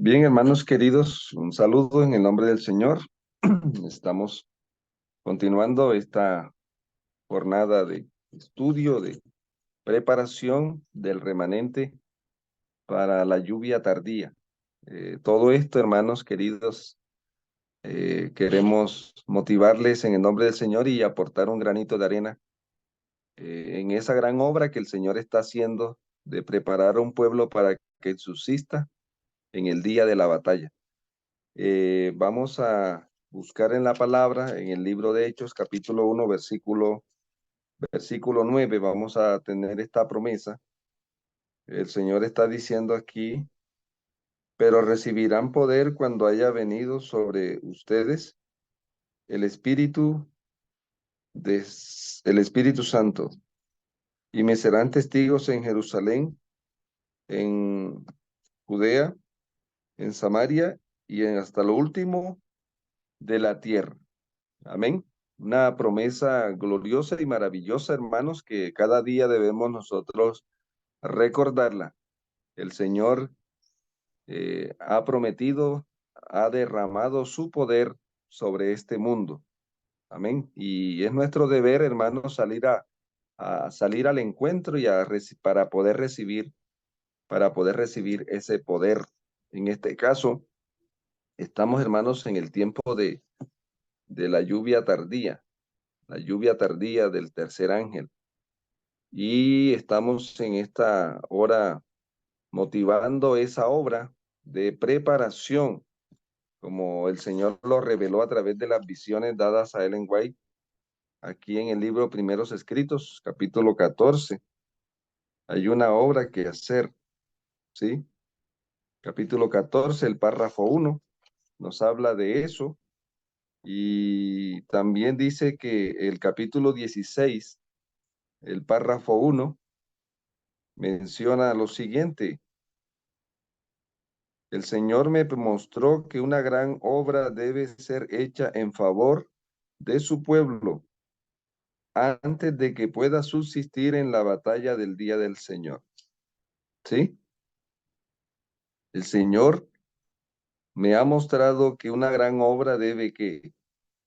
Bien, hermanos queridos, un saludo en el nombre del Señor. Estamos continuando esta jornada de estudio, de preparación del remanente para la lluvia tardía. Todo esto, hermanos queridos, queremos motivarles en el nombre del Señor y aportar un granito de arena en esa gran obra que el Señor está haciendo de preparar a un pueblo para que subsista en el día de la batalla. Vamos a buscar en la palabra, en el libro de Hechos, capítulo 1, versículo 9, vamos a tener esta promesa. El Señor está diciendo aquí, pero recibirán poder cuando haya venido sobre ustedes el el Espíritu Santo, y me serán testigos en Jerusalén, en Judea, en Samaria y hasta lo último de la tierra. Amén. Una promesa gloriosa y maravillosa, hermanos, que cada día debemos nosotros recordarla. El Señor ha prometido, ha derramado su poder sobre este mundo. Amén. Y es nuestro deber, hermanos, a salir al encuentro y para poder recibir ese poder. En este caso, estamos, hermanos, en el tiempo de la lluvia tardía del tercer ángel. Y estamos en esta hora motivando esa obra de preparación, como el Señor lo reveló a través de las visiones dadas a Ellen White, aquí en el libro Primeros Escritos, capítulo 14. Hay una obra que hacer, ¿sí? Capítulo 14, el párrafo 1, nos habla de eso. Y también dice que el capítulo 16, el párrafo 1, menciona lo siguiente: el Señor me mostró que una gran obra debe ser hecha en favor de su pueblo antes de que pueda subsistir en la batalla del día del Señor. ¿Sí? El Señor me ha mostrado que una gran obra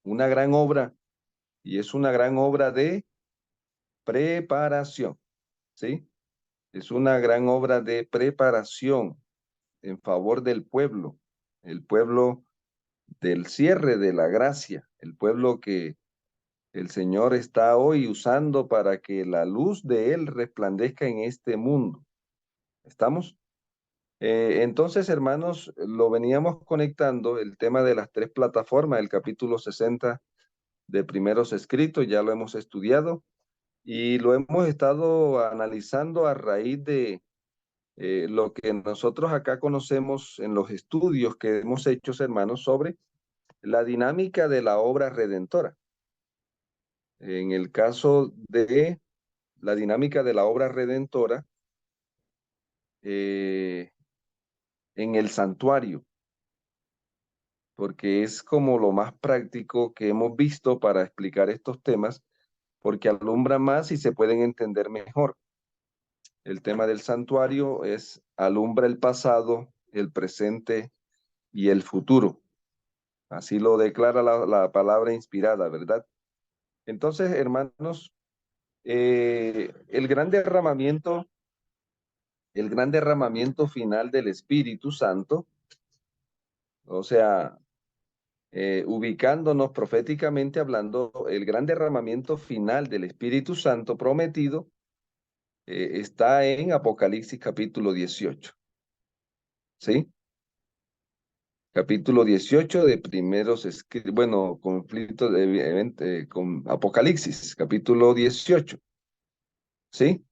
una gran obra, y es una gran obra de preparación. ¿Sí? Es una gran obra de preparación en favor del pueblo, el pueblo del cierre de la gracia, el pueblo que el Señor está hoy usando para que la luz de Él resplandezca en este mundo. ¿Estamos? Entonces, hermanos, lo veníamos conectando, el tema de las tres plataformas, el capítulo 60 de Primeros Escritos, ya lo hemos estudiado y lo hemos estado analizando a raíz de lo que nosotros acá conocemos en los estudios que hemos hecho, hermanos, sobre la dinámica de la obra redentora. En el caso de la dinámica de la obra redentora en el santuario, porque es como lo más práctico que hemos visto para explicar estos temas, porque alumbra más y se pueden entender mejor. El tema del santuario alumbra el pasado, el presente y el futuro. Así lo declara la palabra inspirada, ¿verdad? Entonces, hermanos, el gran derramamiento final del Espíritu Santo, o sea, ubicándonos proféticamente hablando, el gran derramamiento final del Espíritu Santo prometido está en Apocalipsis capítulo 18, ¿sí? Capítulo 18 de conflictos con Apocalipsis, capítulo 18, ¿sí?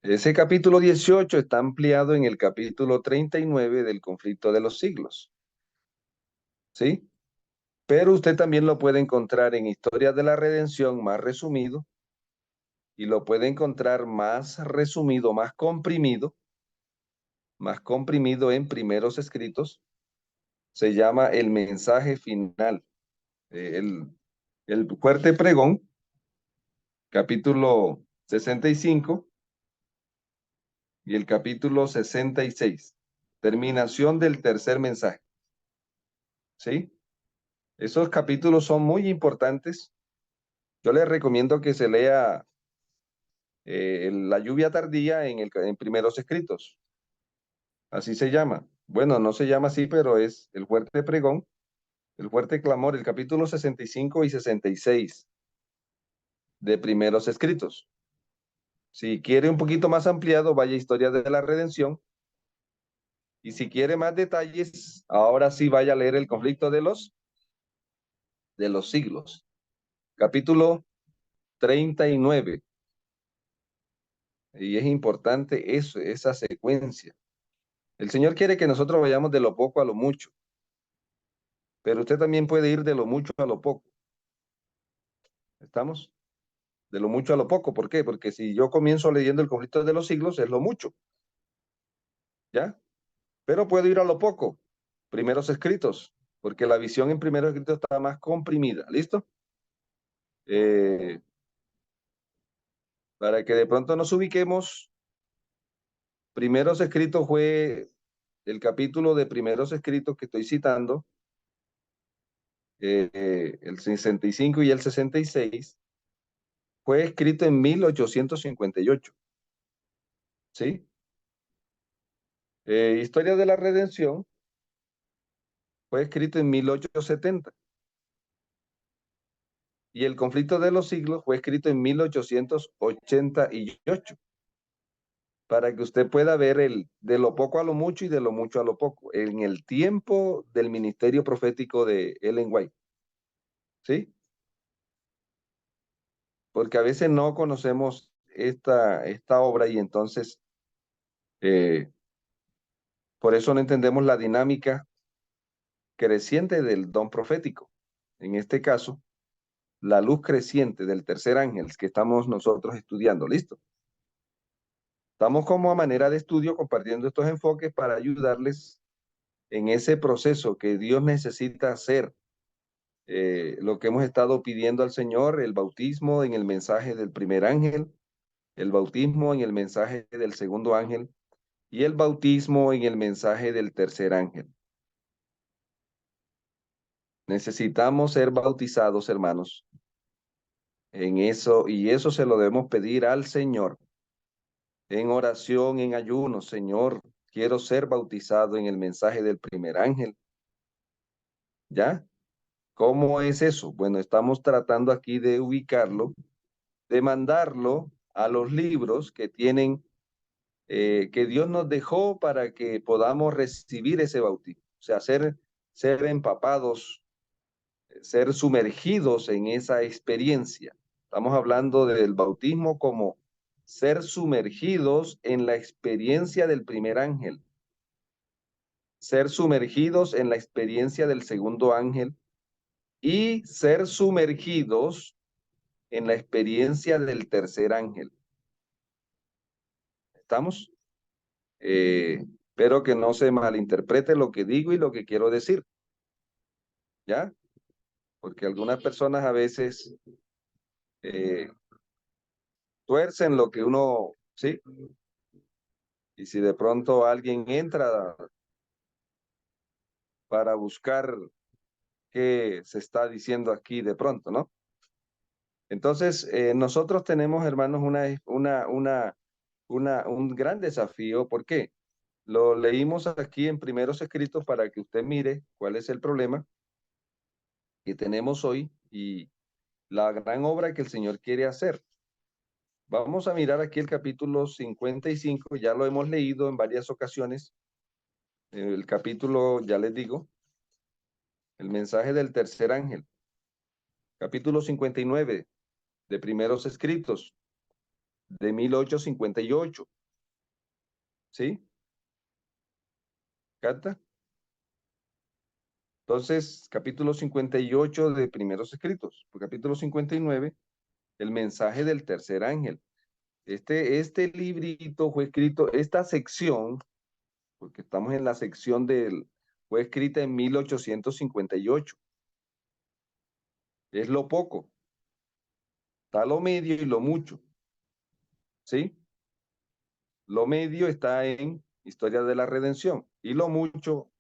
Ese capítulo 18 está ampliado en el capítulo 39 del conflicto de los siglos, ¿sí? Pero usted también lo puede encontrar en Historia de la Redención más resumido, y lo puede encontrar más resumido, más comprimido en Primeros Escritos. Se llama el mensaje final, eh, el, el fuerte pregón, capítulo 65 y el capítulo 66. Terminación del tercer mensaje. ¿Sí? Esos capítulos son muy importantes. Yo les recomiendo que se lea La lluvia tardía en Primeros Escritos. Así se llama. Bueno, no se llama así, pero es el fuerte pregón, el fuerte clamor, el capítulo 65 y 66 de Primeros Escritos. Si quiere un poquito más ampliado, vaya a Historia de la Redención. Y si quiere más detalles, ahora sí vaya a leer el conflicto de los siglos. Capítulo 39. Y es importante eso, esa secuencia. El Señor quiere que nosotros vayamos de lo poco a lo mucho, pero usted también puede ir de lo mucho a lo poco. ¿Estamos? De lo mucho a lo poco. ¿Por qué? Porque si yo comienzo leyendo el conflicto de los siglos, es lo mucho. ¿Ya? Pero puedo ir a lo poco. Primeros escritos, porque la visión en primeros escritos está más comprimida. ¿Listo? Para que de pronto nos ubiquemos, primeros escritos fue el capítulo de primeros escritos que estoy citando, el 65 y el 66, fue escrito en 1858. ¿Sí? Historia de la Redención fue escrito en 1870 y el conflicto de los siglos fue escrito en 1888, para que usted pueda ver de lo poco a lo mucho y de lo mucho a lo poco, en el tiempo del ministerio profético de Ellen White. ¿Sí? Porque a veces no conocemos esta obra y entonces eh, por eso no entendemos la dinámica creciente del don profético. En este caso, la luz creciente del tercer ángel que estamos nosotros estudiando. ¿Listo? Estamos como a manera de estudio compartiendo estos enfoques para ayudarles en ese proceso que Dios necesita hacer. Lo que hemos estado pidiendo al Señor, el bautismo en el mensaje del primer ángel, el bautismo en el mensaje del segundo ángel y el bautismo en el mensaje del tercer ángel. Necesitamos ser bautizados, hermanos, en eso, y eso se lo debemos pedir al Señor, en oración, en ayuno. Señor, quiero ser bautizado en el mensaje del primer ángel. ¿Ya? ¿Cómo es eso? Bueno, estamos tratando aquí de ubicarlo, de mandarlo a los libros que tienen, que Dios nos dejó para que podamos recibir ese bautismo. O sea, ser empapados, ser sumergidos en esa experiencia. Estamos hablando del bautismo como ser sumergidos en la experiencia del primer ángel, ser sumergidos en la experiencia del segundo ángel y ser sumergidos en la experiencia del tercer ángel. ¿Estamos? Espero que no se malinterprete lo que digo y lo que quiero decir. ¿Ya? Porque algunas personas a veces eh, tuercen lo que uno, ¿sí? Y si de pronto alguien entra para buscar qué se está diciendo aquí de pronto, ¿no? Entonces, nosotros tenemos, hermanos, un gran desafío. ¿Por qué? Lo leímos aquí en primeros escritos para que usted mire cuál es el problema que tenemos hoy y la gran obra que el Señor quiere hacer. Vamos a mirar aquí el capítulo 55, ya lo hemos leído en varias ocasiones. El capítulo, ya les digo, el mensaje del tercer ángel. Capítulo 59 de primeros escritos de 1858. ¿Sí? ¿Cata? Entonces, capítulo 58 de primeros escritos. Por capítulo 59, el mensaje del tercer ángel. Este librito fue escrito, esta sección, porque estamos en la sección fue escrita en 1858. Es lo poco, está lo medio y lo mucho. ¿Sí? Lo medio está en historia de la redención, y lo mucho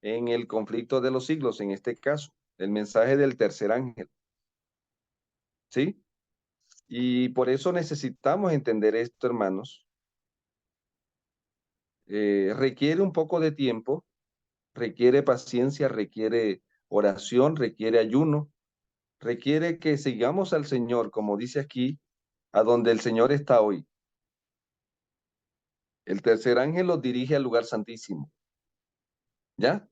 en el conflicto de los siglos, en este caso, el mensaje del tercer ángel, ¿sí? Y por eso necesitamos entender esto, hermanos. Requiere un poco de tiempo, requiere paciencia, requiere oración, requiere ayuno, requiere que sigamos al Señor, como dice aquí, a donde el Señor está hoy. El tercer ángel los dirige al lugar santísimo, ¿ya?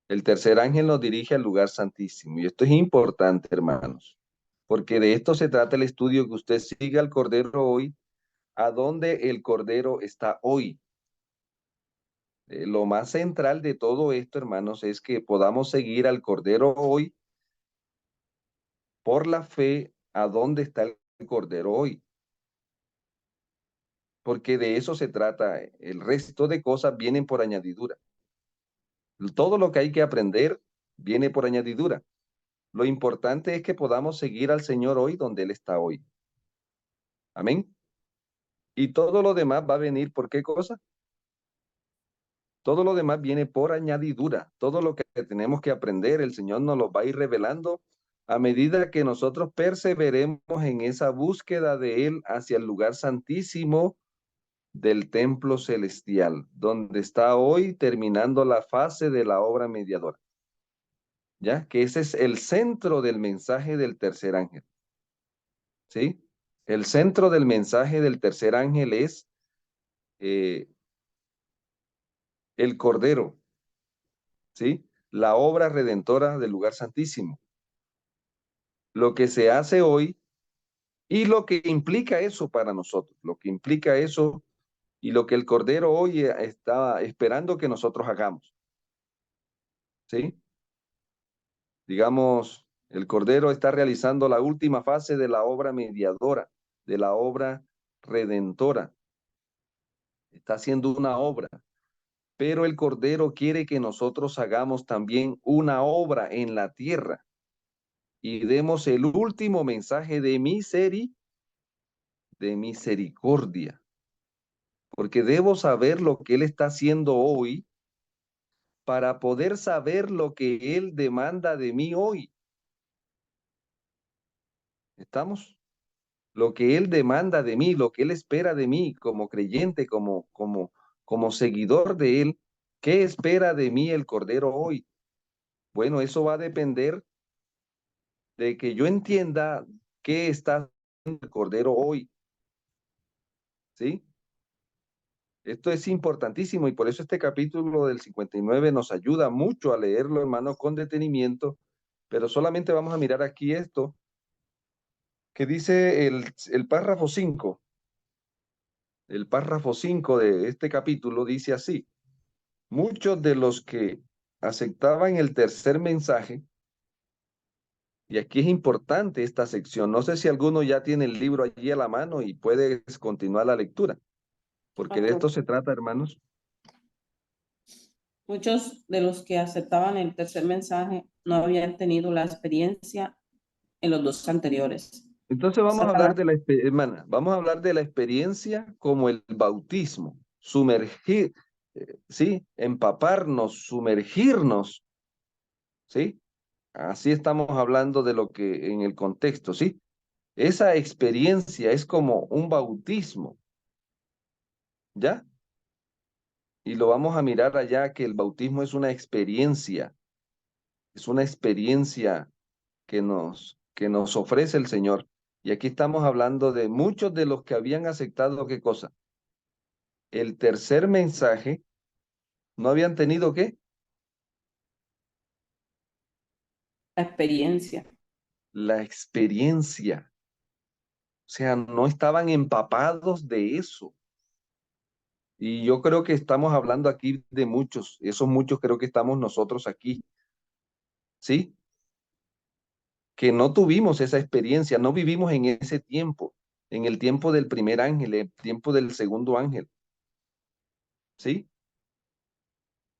El tercer ángel nos dirige al lugar santísimo. Y esto es importante, hermanos, porque de esto se trata el estudio, que usted siga al Cordero hoy, a donde el Cordero está hoy. Lo más central de todo esto, hermanos, es que podamos seguir al Cordero hoy por la fe a donde está el Cordero hoy. Porque de eso se trata. El resto de cosas vienen por añadidura. Todo lo que hay que aprender viene por añadidura. Lo importante es que podamos seguir al Señor hoy donde Él está hoy. Amén. Y todo lo demás va a venir ¿por qué cosa? Todo lo demás viene por añadidura. Todo lo que tenemos que aprender, el Señor nos lo va a ir revelando a medida que nosotros perseveremos en esa búsqueda de Él hacia el lugar santísimo del templo celestial, donde está hoy terminando la fase de la obra mediadora. ¿Ya? Que ese es el centro del mensaje del tercer ángel. ¿Sí? El centro del mensaje del tercer ángel es el Cordero, ¿sí? La obra redentora del lugar santísimo. Lo que se hace hoy y lo que implica eso para nosotros, lo que implica eso y lo que el Cordero hoy está esperando que nosotros hagamos, ¿sí? Digamos, el Cordero está realizando la última fase de la obra mediadora, de la obra redentora. Está haciendo una obra, pero el Cordero quiere que nosotros hagamos también una obra en la tierra y demos el último mensaje de misericordia, porque debo saber lo que Él está haciendo hoy para poder saber lo que Él demanda de mí hoy. ¿Estamos? Lo que Él demanda de mí, lo que Él espera de mí como creyente, como seguidor de Él. ¿Qué espera de mí el Cordero hoy? Bueno, eso va a depender de que yo entienda qué está haciendo el Cordero hoy, ¿sí? Esto es importantísimo y por eso este capítulo del 59 nos ayuda mucho a leerlo, hermano, con detenimiento, pero solamente vamos a mirar aquí esto que dice el párrafo 5. El párrafo 5 de este capítulo dice así: muchos de los que aceptaban el tercer mensaje, y aquí es importante esta sección, no sé si alguno ya tiene el libro allí a la mano y puedes continuar la lectura, porque de esto se trata, hermanos. Muchos de los que aceptaban el tercer mensaje no habían tenido la experiencia en los dos anteriores. Entonces vamos a hablar Satanás, de hermana, vamos a hablar de la experiencia como el bautismo, sumergir, ¿sí? Empaparnos, sumergirnos, ¿sí? Así estamos hablando de lo que en el contexto, ¿sí? Esa experiencia es como un bautismo, ¿ya? Y lo vamos a mirar allá, que el bautismo es una experiencia que nos ofrece el Señor. Y aquí estamos hablando de muchos de los que habían aceptado, ¿qué cosa? El tercer mensaje, ¿no habían tenido qué? la experiencia. La experiencia. O sea, no estaban empapados de eso. Y yo creo que estamos hablando aquí de muchos. Esos muchos creo que estamos nosotros aquí. ¿Sí? Que no tuvimos esa experiencia, no vivimos en ese tiempo, en el tiempo del primer ángel, el tiempo del segundo ángel. ¿Sí?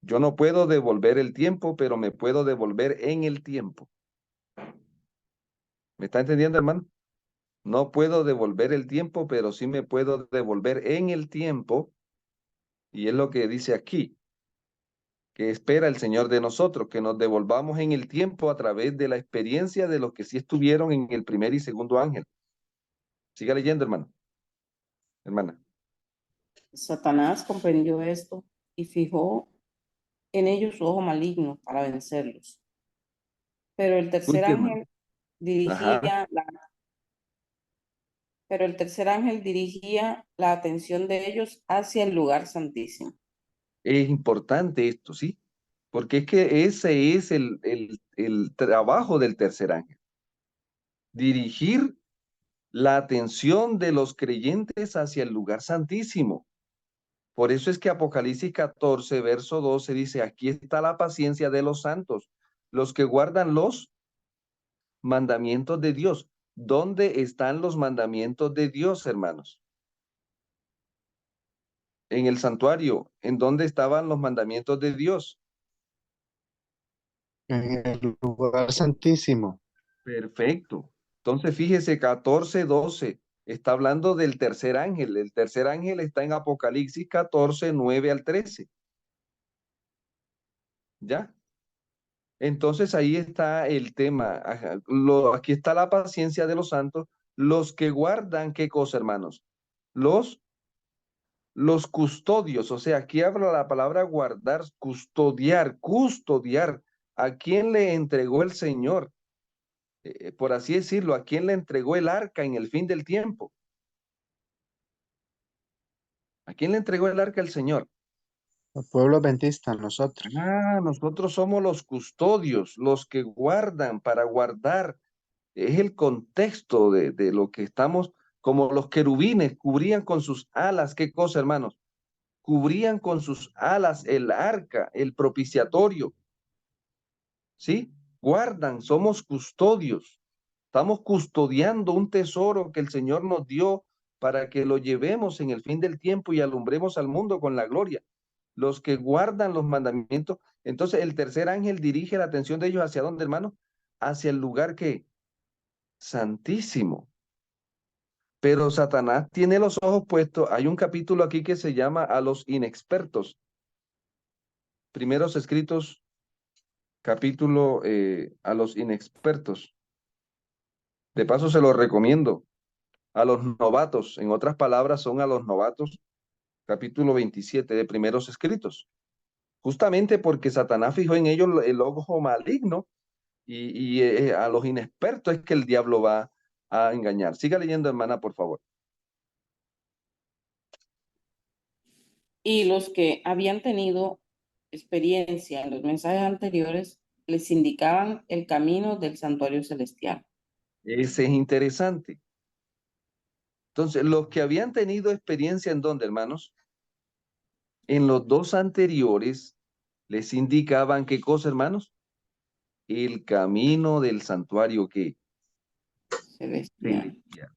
Yo no puedo devolver el tiempo, pero me puedo devolver en el tiempo. ¿Me está entendiendo, hermano? No puedo devolver el tiempo, pero sí me puedo devolver en el tiempo Y es lo que dice aquí, que espera el Señor de nosotros, que nos devolvamos en el tiempo a través de la experiencia de los que sí estuvieron en el primer y segundo ángel. Siga leyendo, hermano, hermana. Satanás comprendió esto y fijó en ellos su ojo maligno para vencerlos. Pero el ¿Por tercer qué, hermano? ángel Ajá. dirigía la, pero el tercer ángel dirigía la atención de ellos hacia el lugar santísimo. Es importante esto, ¿sí? Porque es que ese es el trabajo del tercer ángel. Dirigir la atención de los creyentes hacia el lugar santísimo. Por eso es que Apocalipsis 14, verso 12 dice, aquí está la paciencia de los santos, los que guardan los mandamientos de Dios. ¿Dónde están los mandamientos de Dios, hermanos? En el santuario. ¿En dónde estaban los mandamientos de Dios? En el lugar santísimo. Perfecto. Entonces, fíjese, 14, 12. Está hablando del tercer ángel. El tercer ángel está en Apocalipsis 14, 9 al 13. ¿Ya? Entonces ahí está el tema. Ajá. Aquí está la paciencia de los santos, los que guardan, ¿qué cosa, hermanos? Los, los custodios, o sea, aquí habla la palabra guardar, custodiar, custodiar. ¿A quién le entregó el Señor? Por así decirlo, ¿a quién le entregó el arca en el fin del tiempo? ¿A quién le entregó el arca el Señor? El pueblo adventista, nosotros. Ah, nosotros somos los custodios, los que guardan para guardar. Es el contexto de lo que estamos, como los querubines cubrían con sus alas, ¿qué cosa, hermanos? Cubrían con sus alas el arca, el propiciatorio, ¿sí? Guardan, somos custodios. Estamos custodiando un tesoro que el Señor nos dio para que lo llevemos en el fin del tiempo y alumbremos al mundo con la gloria. Los que guardan los mandamientos. Entonces, el tercer ángel dirige la atención de ellos hacia dónde, hermano? Hacia el lugar que santísimo. Pero Satanás tiene los ojos puestos. Hay un capítulo aquí que se llama A los inexpertos. Primeros escritos, capítulo a los inexpertos. De paso se los recomiendo. A los novatos, en otras palabras, son a los novatos, capítulo 27 de primeros escritos. Justamente porque Satanás fijó en ellos el ojo maligno y a los inexpertos es que el diablo va a engañar. Siga leyendo, hermana, por favor. Y los que habían tenido experiencia en los mensajes anteriores les indicaban el camino del santuario celestial. Ese es interesante. Entonces, los que habían tenido experiencia en dónde, hermanos, en los dos anteriores, les indicaban qué cosa, hermanos, el camino del santuario que Celestial. celestial.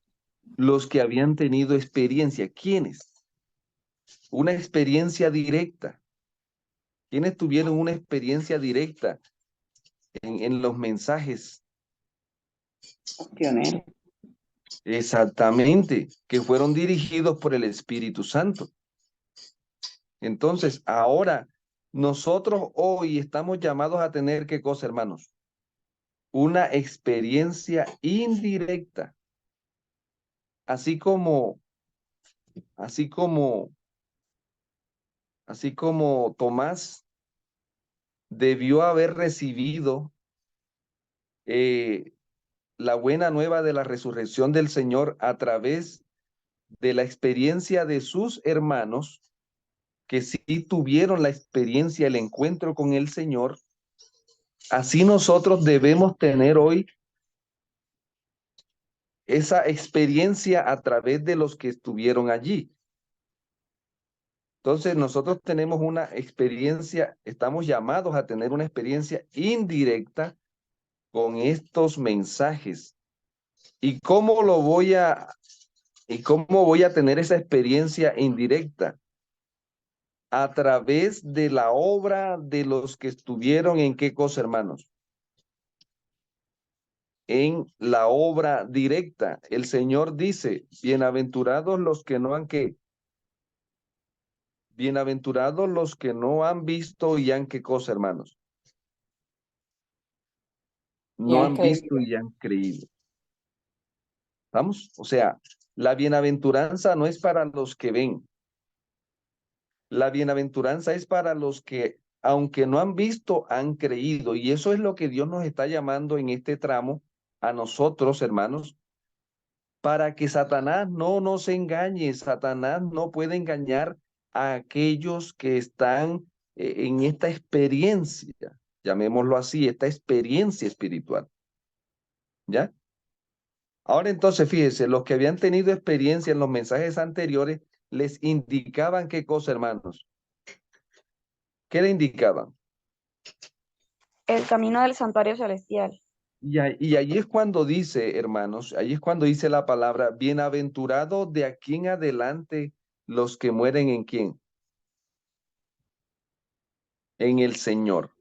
Los que habían tenido experiencia, ¿quiénes? Una experiencia directa. ¿Quiénes tuvieron una experiencia directa en los mensajes? Pionero. Exactamente, que fueron dirigidos por el Espíritu Santo. Entonces, ahora nosotros hoy estamos llamados a tener qué cosa, hermanos, una experiencia indirecta, así como, así como, así como Tomás debió haber recibido eh, la buena nueva de la resurrección del Señor a través de la experiencia de sus hermanos que sí tuvieron la experiencia, el encuentro con el Señor. Así nosotros debemos tener hoy esa experiencia a través de los que estuvieron allí. Entonces nosotros tenemos una experiencia, estamos llamados a tener una experiencia indirecta con estos mensajes. ¿Y cómo lo voy a, y cómo voy a tener esa experiencia indirecta? A través de la obra de los que estuvieron en qué cosa, hermanos, en la obra directa. El Señor dice, bienaventurados los que no han que Bienaventurados los que no han visto y han, ¿qué cosa, hermanos? Y No han han creído. visto y han creído. ¿Vamos? O sea, la bienaventuranza no es para los que ven. La bienaventuranza es para los que, aunque no han visto, han creído. Y eso es lo que Dios nos está llamando en este tramo a nosotros, hermanos, para que Satanás no nos engañe. Satanás no puede engañar a aquellos que están en esta experiencia, llamémoslo así, esta experiencia espiritual. ¿Ya? Ahora entonces, fíjese, los que habían tenido experiencia en los mensajes anteriores les indicaban qué cosa, hermanos. ¿Qué le indicaban? El camino del santuario celestial. Y ahí es cuando dice, hermanos, ahí es cuando dice la palabra, bienaventurado de aquí en adelante los que mueren en quién, en el Señor.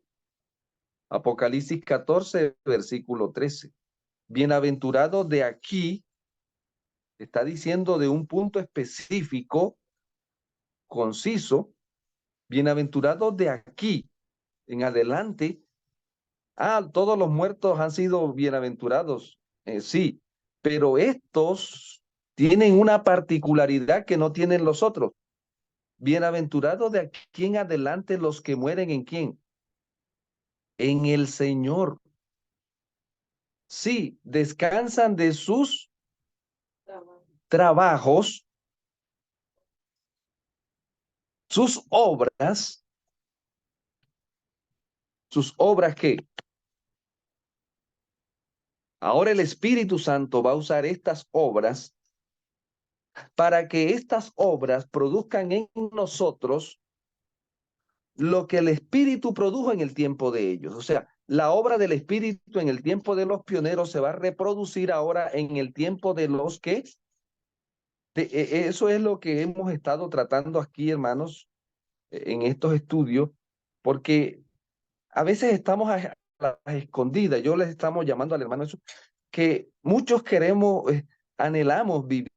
Apocalipsis 14, versículo 13. Bienaventurado de aquí, está diciendo de un punto específico, conciso, bienaventurado de aquí en adelante. Todos los muertos han sido bienaventurados, sí, pero estos tienen una particularidad que no tienen los otros. Bienaventurados de aquí en adelante los que mueren en quién, en el Señor. Sí, descansan de sus trabajos, sus obras. ¿Sus obras qué? Ahora el Espíritu Santo va a usar estas obras para que estas obras produzcan en nosotros lo que el Espíritu produjo en el tiempo de ellos. O sea, la obra del Espíritu en el tiempo de los pioneros se va a reproducir ahora en el tiempo de los que... eso es lo que hemos estado tratando aquí, hermanos, en estos estudios, porque a veces estamos a las escondidas. Yo les estamos llamando al hermano eso, que muchos queremos, anhelamos vivir,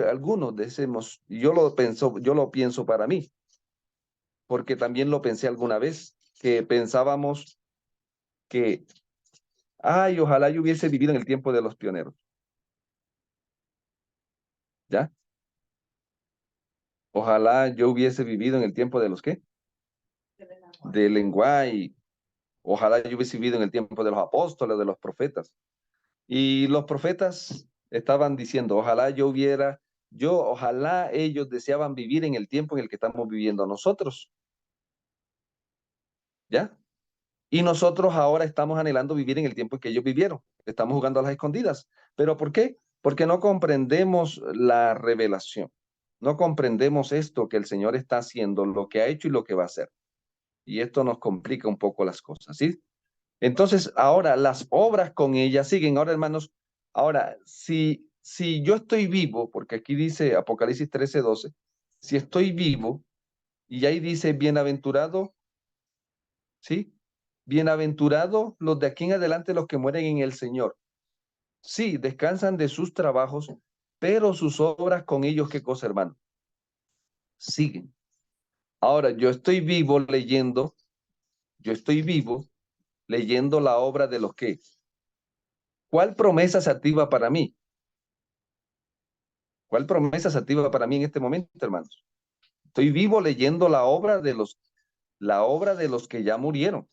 algunos decimos, yo lo pienso para mí, porque también lo pensé alguna vez, que pensábamos que, ojalá yo hubiese vivido en el tiempo de los pioneros, ¿ya? Ojalá yo hubiese vivido en el tiempo de los ¿qué? Del lenguaje. Ojalá yo hubiese vivido en el tiempo de los apóstoles, de los profetas. Y los profetas estaban diciendo, ojalá ellos deseaban vivir en el tiempo en el que estamos viviendo nosotros, ¿ya? Y nosotros ahora estamos anhelando vivir en el tiempo en que ellos vivieron. Estamos jugando a las escondidas. ¿Pero por qué? Porque no comprendemos la revelación. No comprendemos esto que el Señor está haciendo, lo que ha hecho y lo que va a hacer. Y esto nos complica un poco las cosas, ¿sí? Entonces, ahora las obras con ella siguen. Ahora, hermanos, ahora, si yo estoy vivo, porque aquí dice Apocalipsis 13:12, si estoy vivo, y ahí dice bienaventurado, ¿sí? Bienaventurado los de aquí en adelante, los que mueren en el Señor. Sí, descansan de sus trabajos, pero sus obras con ellos, ¿qué cosa, hermano? Siguen. Ahora, yo estoy vivo leyendo la obra de los que. ¿Cuál promesa se activa para mí? ¿Cuál promesa se activa para mí en este momento, hermanos? Estoy vivo leyendo la obra de los que ya murieron.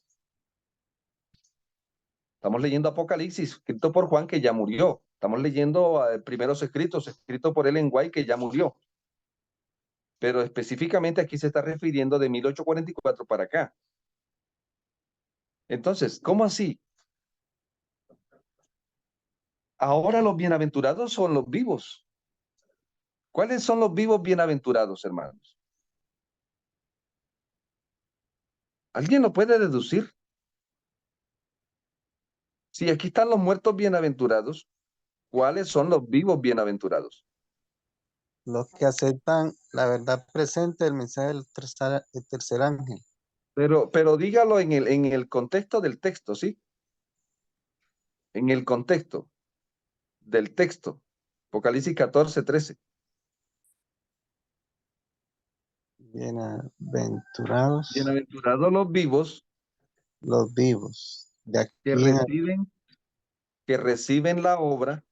Estamos leyendo Apocalipsis, escrito por Juan, que ya murió. Estamos leyendo primeros escritos, escrito por Ellen White, que ya murió. Pero específicamente aquí se está refiriendo de 1844 para acá. Entonces, ¿cómo así? Ahora los bienaventurados son los vivos. ¿Cuáles son los vivos bienaventurados, hermanos? ¿Alguien lo puede deducir? Si aquí están los muertos bienaventurados, ¿cuáles son los vivos bienaventurados? Los que aceptan la verdad presente del mensaje del tercer ángel. Pero dígalo en el contexto del texto, ¿sí? En el contexto del texto. Apocalipsis 14:13. Bienaventurados Bienaventurados los vivos los vivos. De aquí que reciben la obra.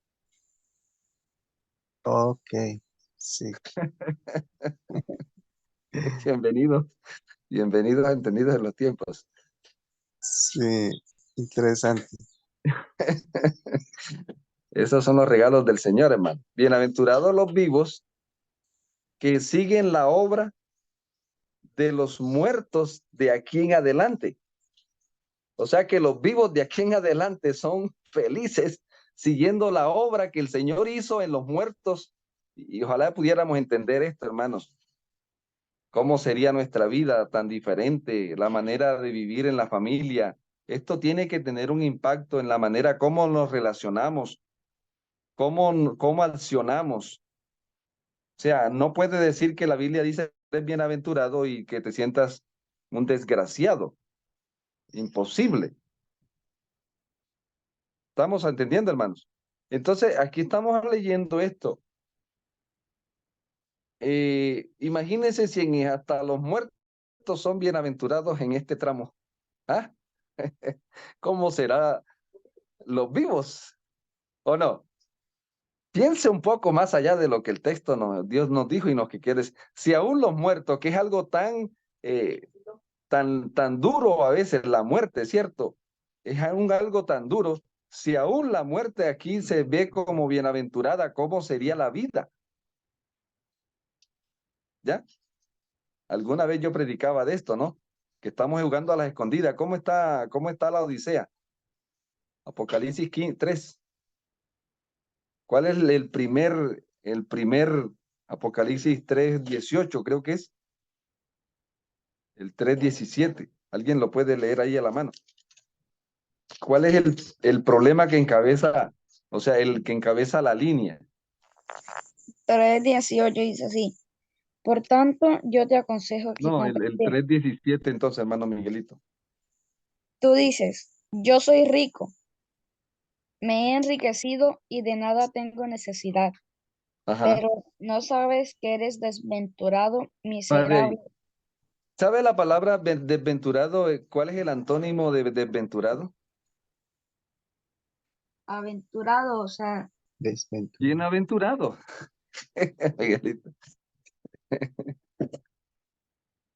ok, sí, Bienvenidos, bienvenidos a Entendidos en los Tiempos. sí, interesante. Esos son los regalos del Señor, hermano. Bienaventurados los vivos que siguen la obra de los muertos de aquí en adelante. O sea que los vivos de aquí en adelante son felices siguiendo la obra que el Señor hizo en los muertos. Y ojalá pudiéramos entender esto, hermanos. ¿Cómo sería nuestra vida tan diferente? La manera de vivir en la familia. Esto tiene que tener un impacto en la manera como nos relacionamos, cómo accionamos. O sea, no puede decir que la Biblia dice eres bienaventurado y que te sientas un desgraciado. Imposible. ¿Estamos entendiendo, hermanos? Entonces, aquí estamos leyendo esto. Imagínense si hasta los muertos son bienaventurados en este tramo. ¿Ah? ¿Cómo será los vivos? ¿O no? Piense un poco más allá de lo que el texto Dios nos dijo y nos que quieres. Si aún los muertos, que es algo tan duro a veces la muerte, ¿cierto? Es aún algo tan duro. Si aún la muerte aquí se ve como bienaventurada, ¿cómo sería la vida? ¿Ya? Alguna vez yo predicaba de esto, ¿no? Que estamos jugando a las escondidas. ¿Cómo está la Odisea? Apocalipsis 3. ¿Cuál es el primer Apocalipsis 3:18? Creo que es el 3:17. ¿Alguien lo puede leer ahí a la mano? ¿Cuál es el problema que encabeza, o sea, el que encabeza la línea? 3:18 dice así. Por tanto, yo te aconsejo que No, compres el bien. 3:17 entonces, hermano Miguelito. Tú dices, yo soy rico, me he enriquecido y de nada tengo necesidad, Ajá. pero no sabes que eres desventurado, Pare miserable. ahí. ¿Sabe la palabra desventurado? ¿Cuál es el antónimo de desventurado? Aventurado, o sea, Desventurado. Bienaventurado. Miguelito.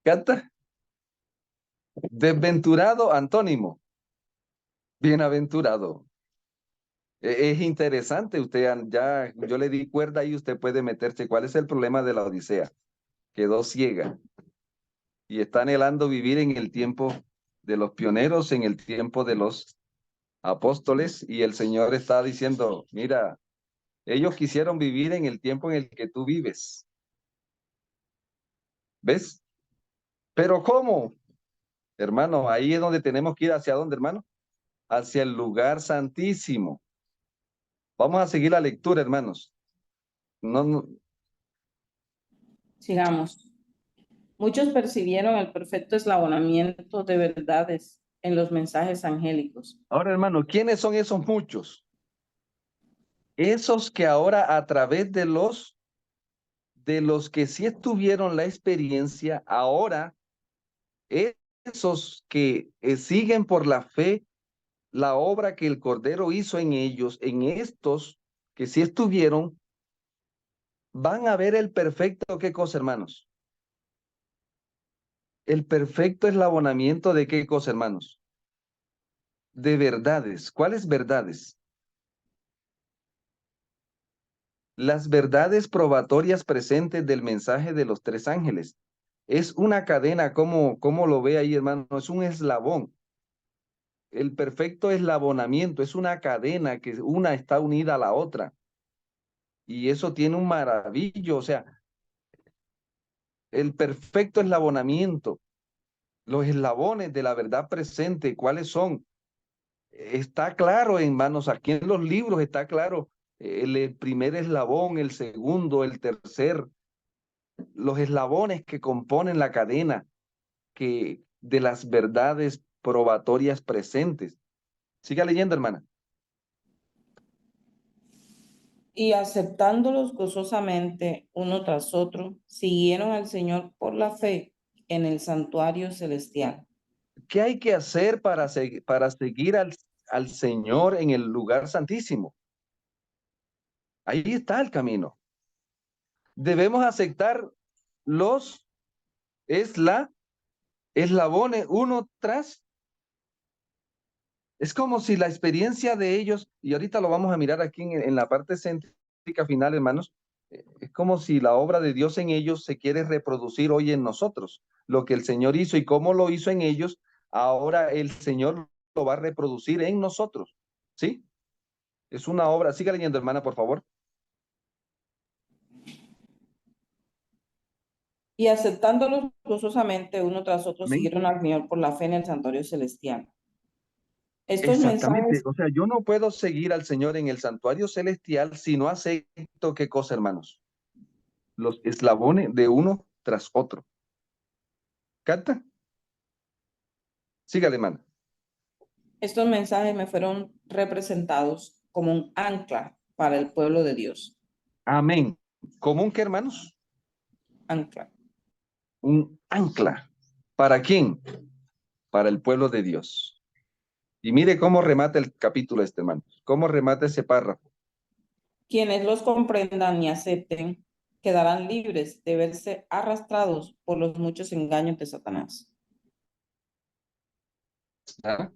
Canta. Desventurado, antónimo. Bienaventurado. Es interesante, yo le di cuerda y usted puede meterse. ¿Cuál es el problema de la Odisea? Quedó ciega y está anhelando vivir en el tiempo de los pioneros, en el tiempo de los apóstoles, y el Señor está diciendo, mira, ellos quisieron vivir en el tiempo en el que tú vives. ¿Ves? Pero ¿cómo? Hermano, ahí es donde tenemos que ir. ¿Hacia dónde, hermano? Hacia el lugar santísimo. Vamos a seguir la lectura, hermanos. No, Sigamos. Muchos percibieron el perfecto eslabonamiento de verdades en los mensajes angélicos. Ahora, hermano, ¿quiénes son esos muchos? Esos que ahora a través de los que sí tuvieron la experiencia, ahora esos que siguen por la fe la obra que el Cordero hizo en ellos, en estos que sí estuvieron, van a ver el perfecto, ¿qué cosa, hermanos? El perfecto eslabonamiento de qué cosa, hermanos? De verdades. ¿Cuáles verdades? Las verdades probatorias presentes del mensaje de los tres ángeles. Es una cadena, ¿cómo lo ve ahí, hermano? Es un eslabón. El perfecto eslabonamiento es una cadena que una está unida a la otra. Y eso tiene un maravillo, o sea, el perfecto eslabonamiento, los eslabones de la verdad presente, ¿cuáles son? Está claro, hermanos, aquí en los libros está claro el primer eslabón, el segundo, el tercer, los eslabones que componen la cadena de las verdades probatorias presentes. Siga leyendo, hermana. Y aceptándolos gozosamente uno tras otro, siguieron al Señor por la fe en el santuario celestial. ¿Qué hay que hacer para seguir al Señor en el lugar santísimo? Ahí está el camino. Debemos aceptar los eslabones uno tras. Es como si la experiencia de ellos, y ahorita lo vamos a mirar aquí en la parte céntrica final, hermanos, es como si la obra de Dios en ellos se quiere reproducir hoy en nosotros. Lo que el Señor hizo y cómo lo hizo en ellos, ahora el Señor lo va a reproducir en nosotros. ¿Sí? Es una obra. Siga leyendo, hermana, por favor. Y aceptándolos gozosamente uno tras otro, Amén. siguieron al Señor por la fe en el santuario celestial. Estos Exactamente. mensajes, O sea, yo no puedo seguir al Señor en el santuario celestial si no acepto qué cosa, hermanos. Los eslabones de uno tras otro. ¿Canta? Sígale, hermana. estos mensajes me fueron representados como un ancla para el pueblo de Dios. Amén. ¿Común qué, hermanos? Ancla. Un ancla. ¿Para quién? Para el pueblo de Dios. Y mire cómo remata el capítulo este, hermanos. Cómo remata ese párrafo. Quienes los comprendan y acepten quedarán libres de verse arrastrados por los muchos engaños de Satanás. ¿Ah?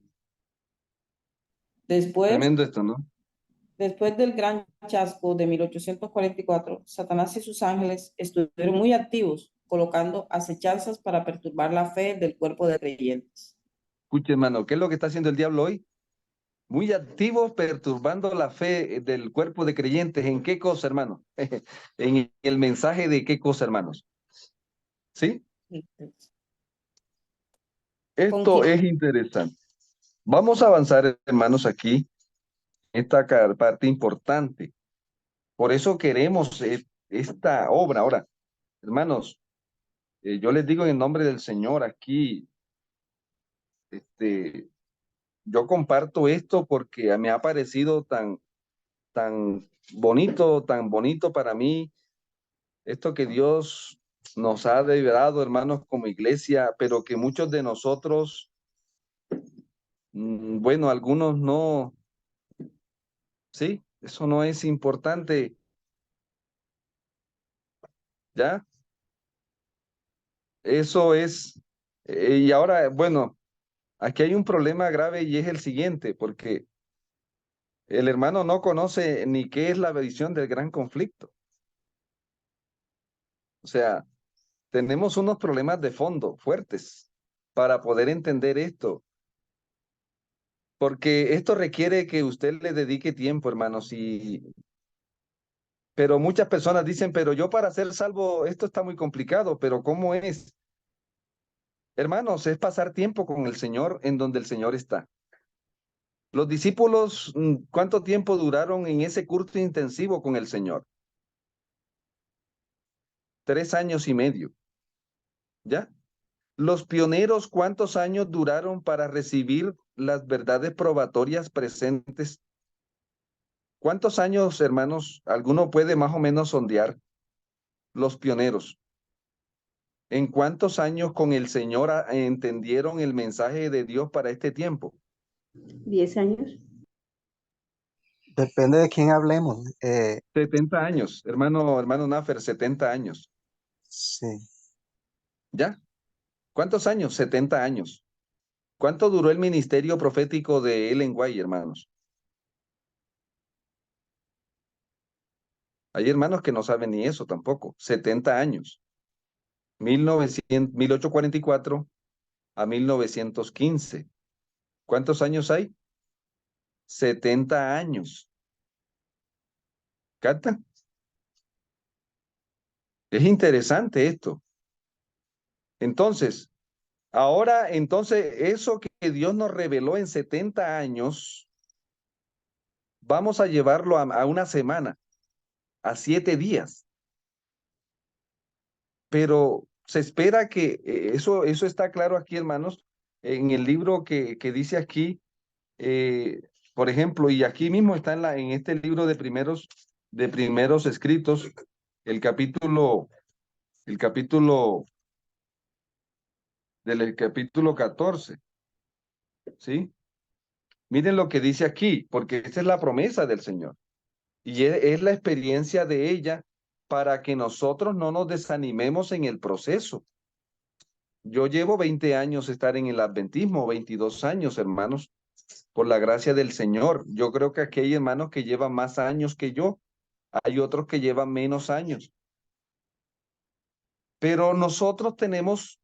Después Tremendo esto, ¿no? Después del gran chasco de 1844, Satanás y sus ángeles estuvieron muy activos, colocando acechanzas para perturbar la fe del cuerpo de creyentes. Escuche, hermano, ¿qué es lo que está haciendo el diablo hoy? Muy activo, perturbando la fe del cuerpo de creyentes. ¿En qué cosa, hermano? En el mensaje de qué cosa, hermanos. ¿Sí? Esto es interesante. Vamos a avanzar, hermanos, aquí, esta parte importante. Por eso queremos esta obra. Ahora, hermanos, yo les digo en el nombre del Señor aquí, yo comparto esto porque me ha parecido tan bonito para mí, esto que Dios nos ha dado, hermanos, como iglesia, pero que muchos de nosotros, bueno, algunos no, sí, eso no es importante, ¿ya? Eso es, y ahora, bueno, aquí hay un problema grave y es el siguiente, porque el hermano no conoce ni qué es la visión del gran conflicto. O sea, tenemos unos problemas de fondo fuertes para poder entender esto, porque esto requiere que usted le dedique tiempo, hermanos, pero muchas personas dicen, pero yo para ser salvo, esto está muy complicado, pero ¿cómo es? Hermanos, es pasar tiempo con el Señor en donde el Señor está. Los discípulos, ¿cuánto tiempo duraron en ese curso intensivo con el Señor? 3 años y medio, ¿ya? Los pioneros, ¿cuántos años duraron para recibir las verdades probatorias presentes? ¿Cuántos años, hermanos? Alguno puede más o menos sondear los pioneros. ¿En cuántos años con el Señor entendieron el mensaje de Dios para este tiempo? 10 años. Depende de quién hablemos. 70 años, hermano Nafer, 70 años. Sí, ¿Ya? ¿Cuántos años? 70 años. ¿Cuánto duró el ministerio profético de Ellen White, hermanos? Hay hermanos que no saben ni eso tampoco. 70 años. 1844 a 1915. ¿Cuántos años hay? 70 años. ¿Cata? Es interesante esto. Entonces, ahora, eso que Dios nos reveló en 70 años, vamos a llevarlo a una semana, a 7 días. Pero se espera que eso está claro aquí, hermanos, en el libro que dice aquí, por ejemplo, y aquí mismo está en este libro de primeros de primeros escritos, el capítulo del capítulo 14, ¿sí? Miren lo que dice aquí, porque esa es la promesa del Señor. Y es la experiencia de ella para que nosotros no nos desanimemos en el proceso. Yo llevo 20 años estar en el adventismo, 22 años, hermanos, por la gracia del Señor. Yo creo que aquí hay hermanos que llevan más años que yo, hay otros que llevan menos años. Pero nosotros tenemos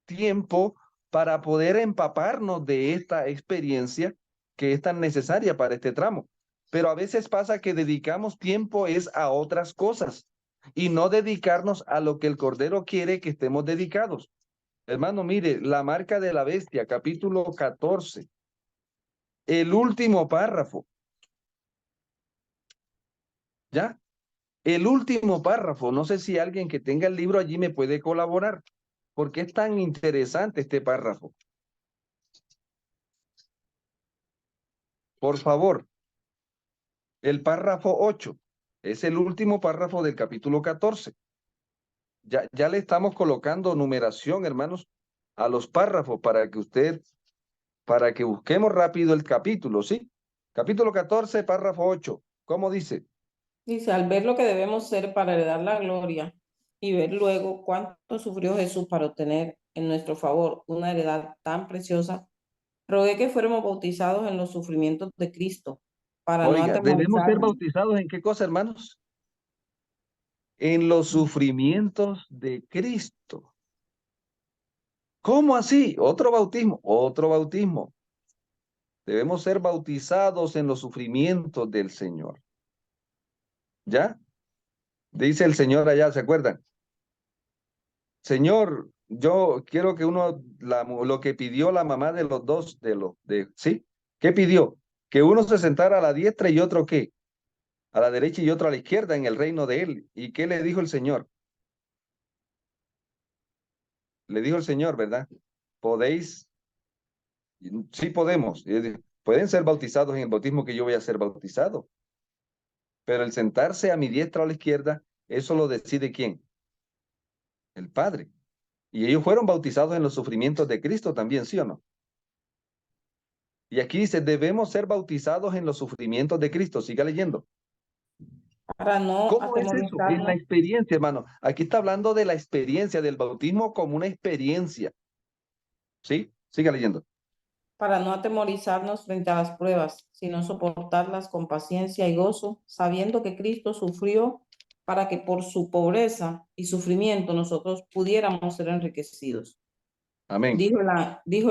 tiempo para poder empaparnos de esta experiencia que es tan necesaria para este tramo. Pero a veces pasa que dedicamos tiempo es a otras cosas y no dedicarnos a lo que el Cordero quiere que estemos dedicados. Hermano, mire, la marca de la bestia, capítulo 14, el último párrafo. ¿Ya? El último párrafo. No sé si alguien que tenga el libro allí me puede colaborar, porque es tan interesante este párrafo. Por favor, el párrafo 8 es el último párrafo del capítulo 14. Ya le estamos colocando numeración, hermanos, a los párrafos para que busquemos rápido el capítulo, ¿sí? Capítulo 14, párrafo 8. ¿Cómo dice? Dice, al ver lo que debemos ser para heredar la gloria y ver luego cuánto sufrió Jesús para obtener en nuestro favor una heredad tan preciosa, rogué que fuéramos bautizados en los sufrimientos de Cristo para no Oiga, ¿debemos ser atemorizarnos. bautizados en qué cosa, hermanos? En los sufrimientos de Cristo. ¿Cómo así? Otro bautismo, otro bautismo. Debemos ser bautizados en los sufrimientos del Señor. ¿Ya? Dice el Señor allá, ¿se acuerdan? Señor, yo quiero que lo que pidió la mamá de los dos, ¿sí? ¿Qué pidió? Que uno se sentara a la diestra y otro ¿qué? A la derecha y otro a la izquierda en el reino de él. ¿Y qué le dijo el Señor? Le dijo el Señor, ¿verdad? Podéis, sí podemos. Pueden ser bautizados en el bautismo que yo voy a ser bautizado. Pero el sentarse a mi diestra o a la izquierda, eso lo decide ¿quién? El Padre. Y ellos fueron bautizados en los sufrimientos de Cristo también, ¿sí o no? Y aquí dice, debemos ser bautizados en los sufrimientos de Cristo. Siga leyendo. Para no ¿Cómo es eso? En la atemorizarnos, experiencia, hermano. Aquí está hablando de la experiencia del bautismo como una experiencia. ¿Sí? Siga leyendo. para no atemorizarnos frente a las pruebas, sino soportarlas con paciencia y gozo, sabiendo que Cristo sufrió para que por su pobreza y sufrimiento nosotros pudiéramos ser enriquecidos. Amén. Dijo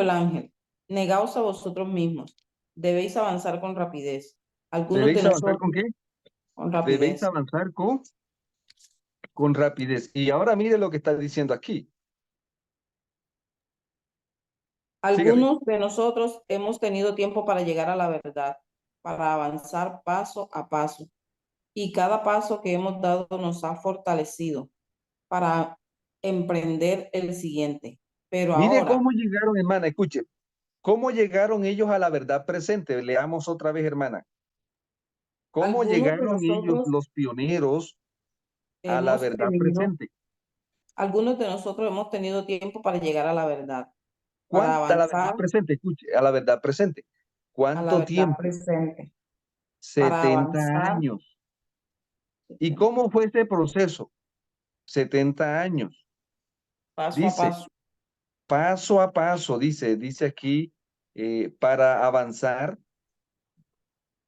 el ángel, negaos a vosotros mismos, debéis avanzar con rapidez. Algunos de ¿Debéis avanzar con nosotros, qué? con Debéis rapidez. avanzar con rapidez. Y ahora mire lo que está diciendo aquí. Sígale. Algunos de nosotros hemos tenido tiempo para llegar a la verdad, para avanzar paso a paso. Y cada paso que hemos dado nos ha fortalecido para emprender el siguiente. Pero Mire ahora, cómo llegaron, hermana, escuche. ¿Cómo llegaron ellos a la verdad presente? Leamos otra vez, hermana. ¿Cómo algunos de llegaron ellos, nosotros los pioneros, a la hemos verdad tenido, presente? algunos de nosotros hemos tenido tiempo para llegar a la verdad, para ¿Cuánta la verdad avanzar presente? Escuche, a la verdad presente. a la ¿Cuánto verdad tiempo? presente, para 70 avanzar años. ¿Y cómo fue ese proceso? 70 años. paso a Dice, paso. paso a paso, dice aquí, para avanzar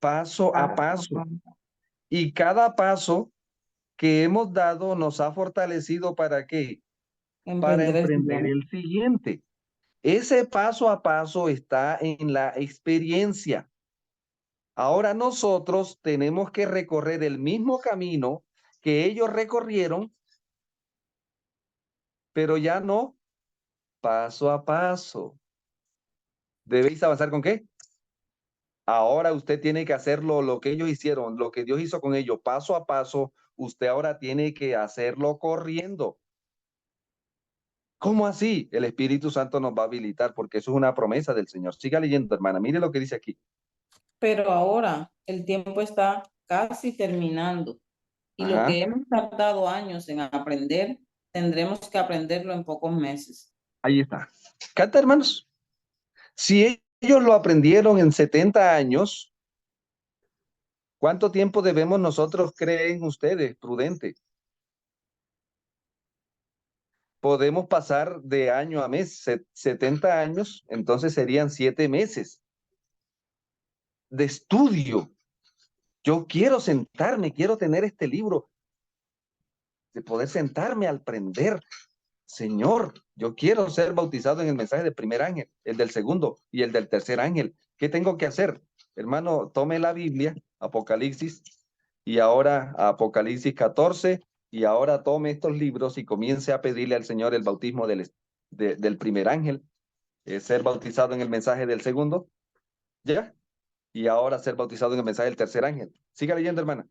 paso a Paso a paso. paso. Y cada paso que hemos dado nos ha fortalecido ¿para qué? Para Emprender el emprender siguiente. el siguiente. Ese paso a paso está en la experiencia. Ahora nosotros tenemos que recorrer el mismo camino que ellos recorrieron, pero ya no paso a paso. ¿Debéis avanzar con qué? Ahora usted tiene que hacerlo lo que ellos hicieron, lo que Dios hizo con ellos, paso a paso. Usted ahora tiene que hacerlo corriendo. ¿Cómo así? El Espíritu Santo nos va a habilitar porque eso es una promesa del Señor. Siga leyendo, hermana. Mire lo que dice aquí. Pero ahora el tiempo está casi terminando. Y lo Ajá. que hemos tardado años en aprender, tendremos que aprenderlo en pocos meses. Ahí está. Cata, hermanos. Si ellos lo aprendieron en 70 años, ¿cuánto tiempo debemos nosotros, creen ustedes, prudente? Podemos pasar de año a mes, 70 años, entonces serían 7 meses de estudio. Yo quiero sentarme, quiero tener este libro, de poder sentarme al aprender. Señor, yo quiero ser bautizado en el mensaje del primer ángel, el del segundo y el del tercer ángel. ¿Qué tengo que hacer? Hermano, tome la Biblia, Apocalipsis, y ahora Apocalipsis 14, y ahora tome estos libros y comience a pedirle al Señor el bautismo del primer ángel, ser bautizado en el mensaje del segundo, ¿ya? Y ahora ser bautizado en el mensaje del tercer ángel. Siga leyendo, hermana.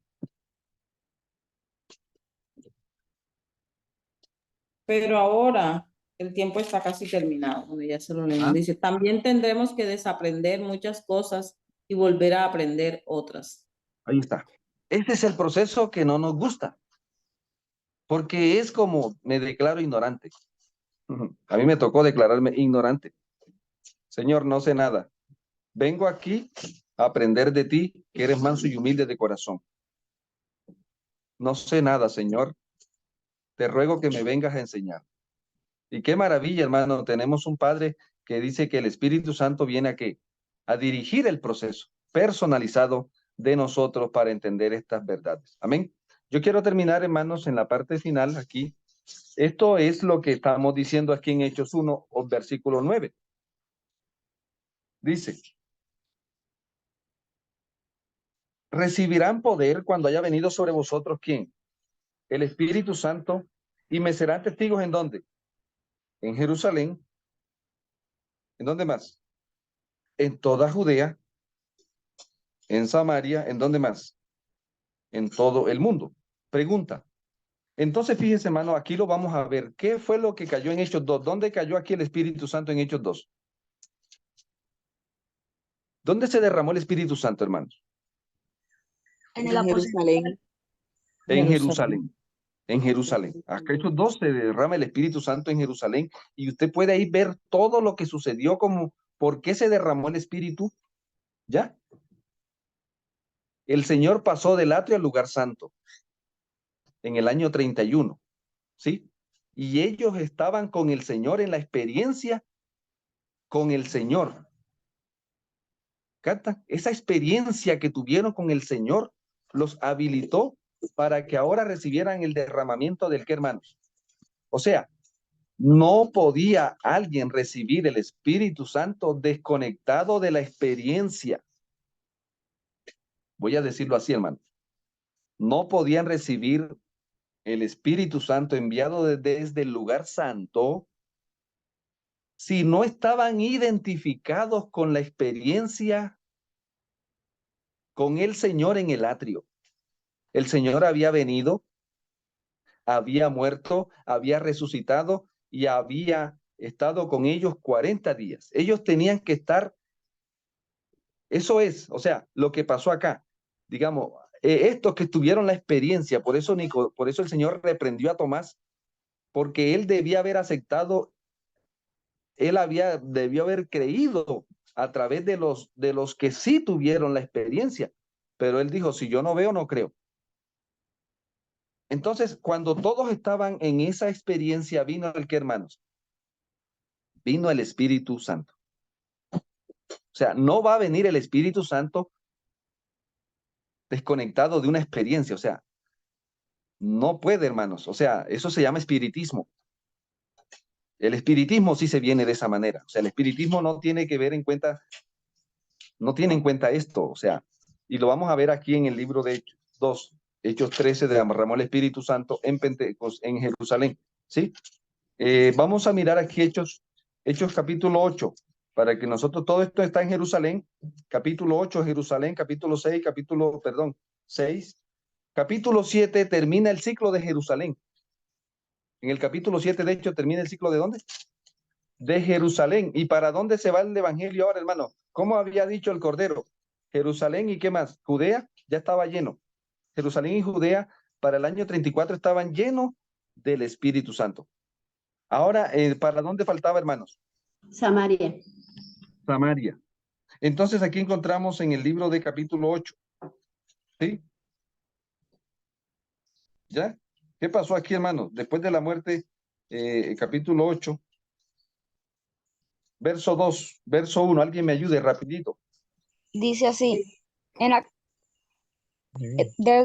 Pero ahora el tiempo está casi terminado, donde ya se lo leímos. ¿Ah? Dice, también tendremos que desaprender muchas cosas y volver a aprender otras. Ahí está. Ese es el proceso que no nos gusta, porque es como me declaro ignorante. A mí me tocó declararme ignorante. Señor, no sé nada. Vengo aquí a aprender de ti, que eres manso y humilde de corazón. No sé nada, Señor. Te ruego que me vengas a enseñar. Y qué maravilla, hermano. Tenemos un Padre que dice que el Espíritu Santo viene a qué? A dirigir el proceso personalizado de nosotros para entender estas verdades. Amén. Yo quiero terminar, hermanos, en la parte final aquí. Esto es lo que estamos diciendo aquí en Hechos 1, versículo 9. Dice, recibirán poder cuando haya venido sobre vosotros, ¿quién? El Espíritu Santo, y me serán testigos ¿en dónde? En Jerusalén. ¿En dónde más? En toda Judea, en Samaria, ¿en dónde más? En todo el mundo. Pregunta. Entonces, fíjense, hermano, aquí lo vamos a ver. ¿Qué fue lo que cayó en Hechos 2? ¿Dónde cayó aquí el Espíritu Santo en Hechos 2? ¿Dónde se derramó el Espíritu Santo, hermanos? En el aposento. Jerusalén. En Jerusalén. En Jerusalén. Acá Hechos 2 se derrama el Espíritu Santo en Jerusalén y usted puede ahí ver todo lo que sucedió, como por qué se derramó el Espíritu. ¿Ya? El Señor pasó del atrio al lugar santo en el año 31, ¿sí? Y ellos estaban con el Señor en la experiencia con el Señor. ¿Capta? Esa experiencia que tuvieron con el Señor los habilitó para que ahora recibieran el derramamiento del ¿qué, hermanos? O sea, no podía alguien recibir el Espíritu Santo desconectado de la experiencia. Voy a decirlo así, hermano. No podían recibir el Espíritu Santo enviado desde el lugar santo si no estaban identificados con la experiencia con el Señor en el atrio. El Señor había venido, había muerto, había resucitado y había estado con ellos 40 días. Ellos tenían que estar, eso es, o sea, lo que pasó acá. Digamos, estos que tuvieron la experiencia, por eso el Señor reprendió a Tomás, porque él debía haber aceptado, debió haber creído a través de los que sí tuvieron la experiencia. Pero él dijo, si yo no veo, no creo. Entonces, cuando todos estaban en esa experiencia, vino el que, hermanos, vino el Espíritu Santo. O sea, no va a venir el Espíritu Santo desconectado de una experiencia. O sea, no puede, hermanos. O sea, eso se llama espiritismo. El espiritismo sí se viene de esa manera. O sea, el espiritismo no tiene que ver en cuenta, no tiene en cuenta esto. O sea, y lo vamos a ver aquí en el libro de Hechos 2, Hechos 13, derramó el Espíritu Santo en en Jerusalén. ¿Sí? Vamos a mirar aquí Hechos capítulo 8, para que nosotros, todo esto está en Jerusalén, capítulo 8, Jerusalén, capítulo 6, perdón, 6, capítulo 7 termina el ciclo de Jerusalén. En el capítulo 7, de hecho, termina el ciclo ¿de dónde? De Jerusalén. ¿Y para dónde se va el evangelio ahora, hermano? ¿Cómo había dicho el Cordero? Jerusalén y ¿qué más? Judea ya estaba lleno. Jerusalén y Judea para el año 34 estaban llenos del Espíritu Santo. Ahora, ¿para dónde faltaba, hermanos? Samaria. Samaria. Entonces aquí encontramos en el libro de capítulo 8. ¿Sí? ¿Ya? ¿Qué pasó aquí, hermanos? Después de la muerte, capítulo 8, verso 2, verso 1. Alguien me ayude rapidito. Dice así,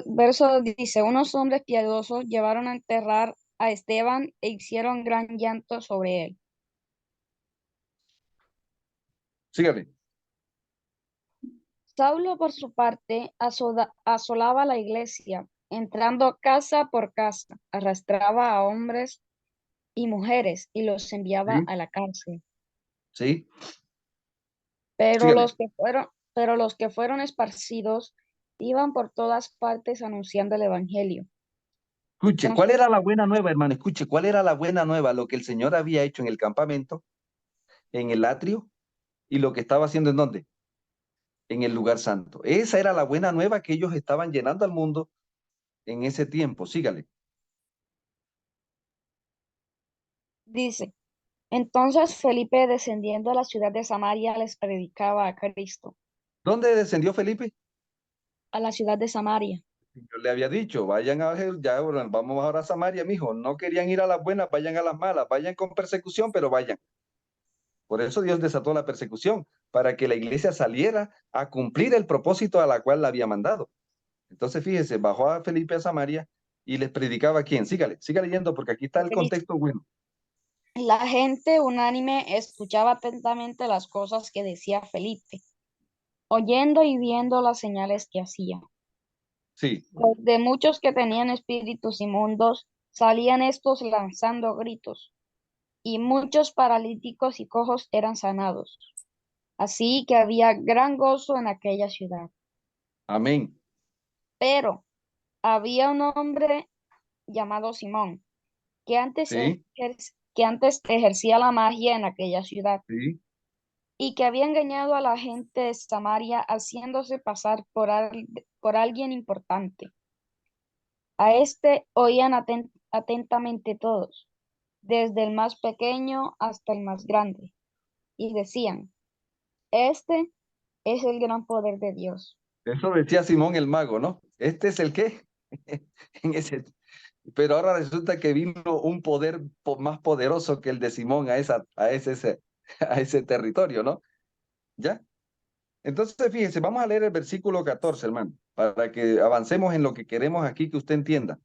verso dice, unos hombres piadosos llevaron a enterrar a Esteban e hicieron gran llanto sobre él. Sígale. Saulo, por su parte, asolaba la iglesia, entrando casa por casa, arrastraba a hombres y mujeres y los enviaba Sí, a la cárcel. sí, Pero sígale. los que fueron esparcidos iban por todas partes anunciando el evangelio. Escuche, ¿cuál Entonces, era la buena nueva, hermano? Escuche, ¿cuál era la buena nueva? Lo que el Señor había hecho en el campamento, en el atrio, y lo que estaba haciendo en dónde? En el lugar santo. Esa era la buena nueva que ellos estaban llenando al mundo en ese tiempo. Sígale. dice, entonces Felipe, descendiendo a la ciudad de Samaria, les predicaba a Cristo. ¿Dónde descendió Felipe? A la ciudad de Samaria. Yo le había dicho, vayan a, ya, bueno, vamos ahora a Samaria, mijo. No querían ir a las buenas, vayan a las malas, vayan con persecución, pero vayan. Por eso Dios desató la persecución, para que la iglesia saliera a cumplir el propósito a la cual la había mandado. Entonces, fíjese, bajó a Felipe a Samaria y les predicaba a quién. Sígale, siga leyendo porque aquí está el Porque dice, contexto bueno. la gente unánime escuchaba atentamente las cosas que decía Felipe, oyendo y viendo las señales que hacía. Sí, Pues de muchos que tenían espíritus inmundos, salían estos lanzando gritos, y muchos paralíticos y cojos eran sanados. Así que había gran gozo en aquella ciudad. amén. Pero había un hombre llamado Simón, Sí, que antes ejercía la magia en aquella ciudad, sí. y que había engañado a la gente de Samaria haciéndose pasar por alguien importante. A este oían atentamente todos, desde el más pequeño hasta el más grande, y decían, este es el gran poder de Dios. Eso decía Simón el mago, ¿no? Este es el qué. En ese, pero ahora resulta que vino un poder más poderoso que el de Simón a ese territorio, ¿no? ¿Ya? Entonces, fíjese, vamos a leer el versículo 14, hermano, para que avancemos en lo que queremos aquí que usted entienda.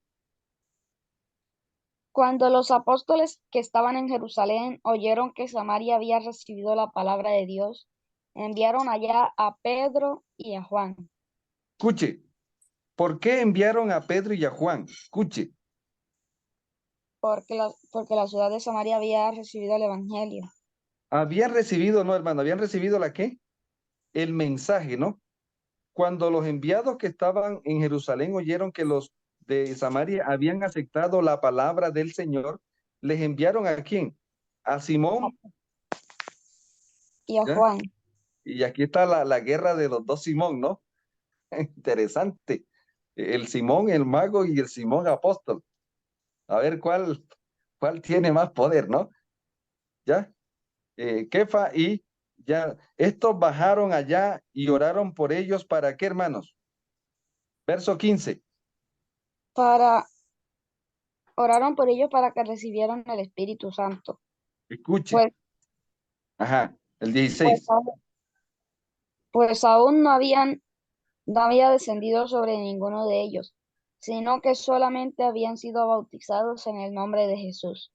Cuando los apóstoles que estaban en Jerusalén oyeron que Samaria había recibido la palabra de Dios, enviaron allá a Pedro y a Juan, Escuche, ¿por qué enviaron a Pedro y a Juan? Escuche, porque la ciudad de Samaria había recibido el evangelio. habían recibido, no, hermano, habían recibido la qué? El mensaje, ¿no? Cuando los enviados que estaban en Jerusalén oyeron que los de Samaria habían aceptado la palabra del Señor, les enviaron ¿a quién? A Simón, Y a ¿ya? Juan, Y aquí está la guerra de los dos Simón, ¿no? Interesante. El Simón, el mago y el Simón apóstol. A ver cuál tiene más poder, ¿no? ¿Ya? Kefa y ya, estos bajaron allá y oraron por ellos, ¿para qué, hermanos? Verso 15. para oraron por ellos para que recibieran el Espíritu Santo, Escuche. pues, Ajá, el pues, 16. pues aún no había descendido sobre ninguno de ellos, sino que solamente habían sido bautizados en el nombre de Jesús.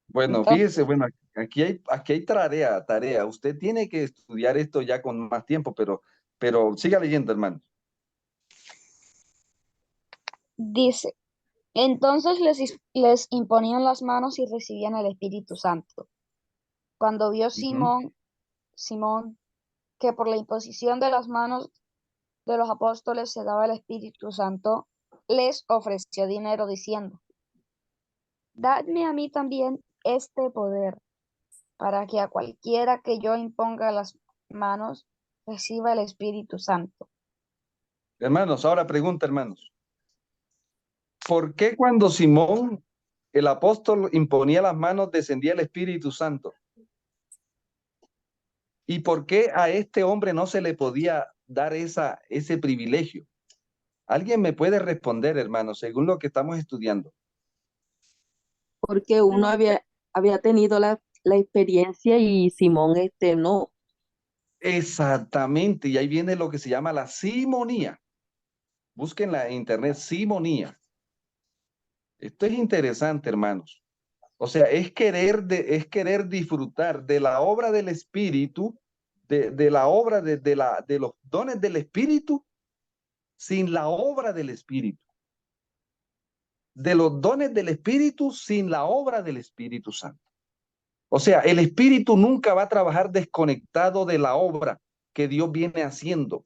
Bueno, Entonces, fíjese, bueno, aquí hay tarea. Usted tiene que estudiar esto ya con más tiempo, pero siga leyendo, hermano. dice, entonces les imponían las manos y recibían el Espíritu Santo. Cuando vio Ujú. Simón, que por la imposición de las manos de los apóstoles se daba el Espíritu Santo, les ofreció dinero diciendo, dadme a mí también este poder, para que a cualquiera que yo imponga las manos reciba el Espíritu Santo. Hermanos, ahora pregunta, hermanos. ¿Por qué cuando Simón, el apóstol, imponía las manos, descendía el Espíritu Santo? ¿Y por qué a este hombre no se le podía dar ese privilegio? ¿Alguien me puede responder, hermano, según lo que estamos estudiando? Porque uno había tenido la experiencia y Simón no. Exactamente, y ahí viene lo que se llama la simonía. Búsquenla en internet, simonía. Esto es interesante, hermanos. O sea, es querer disfrutar de la obra del Espíritu, de la obra de los dones del Espíritu, sin la obra del Espíritu. De los dones del Espíritu sin la obra del Espíritu Santo. O sea, el Espíritu nunca va a trabajar desconectado de la obra que Dios viene haciendo.